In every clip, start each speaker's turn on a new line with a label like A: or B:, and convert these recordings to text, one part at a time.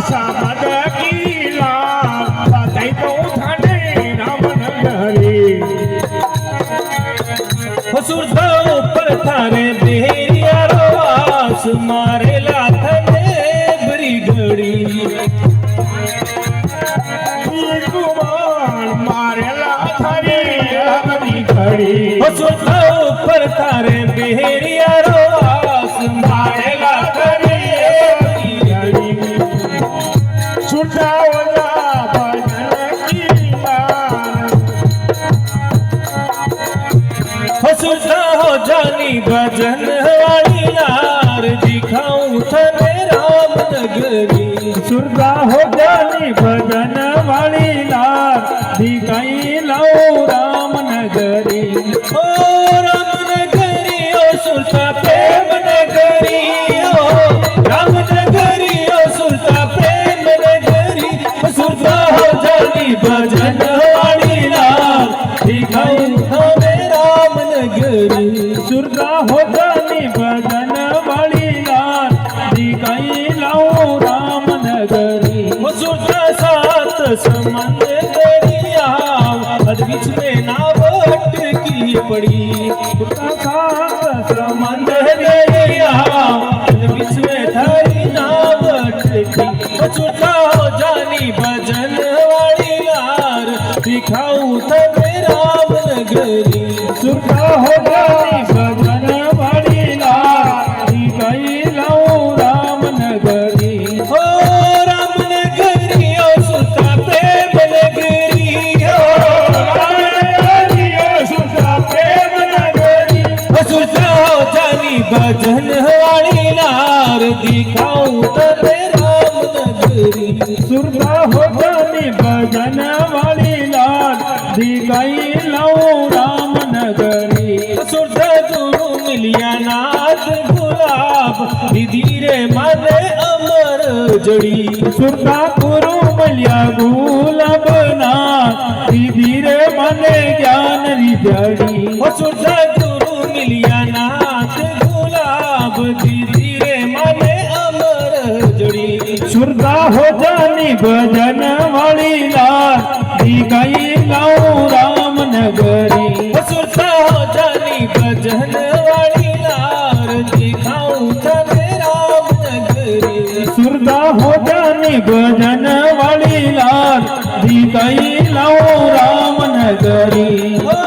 A: समद कीला बताई तो थाने रामनगरी
B: सुरता ऊपर थारे बेरिया रोवास मारे लाथने बरी घड़ी
A: कुमार मारेला थारी बरी घड़ी
B: सुरता ऊपर थारे बेरिया रोवास मारे लाथने बरी घड़ी
A: छुटा वजा भजन कीला
B: सुरता हो जानी भजन वाली नार दिखाऊं थने रामनगरी
A: सुरदा हो जानी भजन वाली लाल दिखाई लाओ रामनगरी
B: ओ रामनगरी ओ सुरता प्रेम नगरी ओ रामनगरी ओ सुरता प्रेम नगरी सुरता हो जानी भजन वाली नार दिखाऊं थने रामनगरी
A: सुरदा हो जानी भजन वाली लाल दिखाई लाओ रामनगरी
B: सुरता सात समंद दरिया बीच में नाव अटकी पड़ी
A: सुरदा सात
B: समंद दरिया बीच में थारी नाव अटकी सुरता हो जानी भजन वाली यार दिखाऊं तने रामनगरी
A: सुरदा हो जानी भजन वाली लाल दिखाई लाओ रामनगरी
B: ओ रामनगरी ओ सुरता प्रेम नगरी ओ
A: रामनगरी ओ सुरदा प्रेम नगरी
B: सुरता हो जानी भजन वाली नार दिखाऊं तने रामनगरी
A: सुरदा हो जानी भजन वाली लाल दिखाई लाओ रामनगरी
B: सुरता गुरु मिलिया नाथ गुलाब धीरे माने अमर जड़ी
A: सुरदा गुरु मलिया गुलाबना धीरे मने ज्ञान रिजड़ी
B: सुरता गुरु मिलिया नाथ गुलाब धीरे माने अमर जड़ी
A: सुरदा हो जानी भजन वाली लाल दिखाई लाओ रामनगरी
B: सुरता हो जानी भजन वाली नार दिखाऊं तने रामनगरी
A: सुरदा हो जानी भजन वाली लाल दिखाई लाओ रामनगरी
B: ओ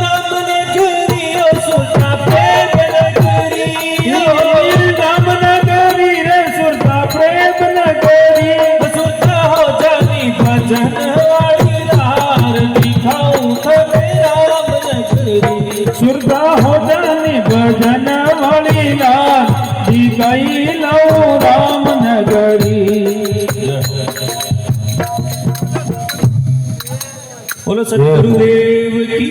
B: रामनगरी ओ सुरता प्रेम नगरी ओ
A: रामनगरी रे सुरदा प्रेम नगरी
B: सुरता हो जानी भजन वाली नार दिखाऊं तने रामनगरी
A: सुरदा हो जानी भजन वाली लाल दिखाई लाओ रामनगरी
B: बोलो सतगुरुदेव की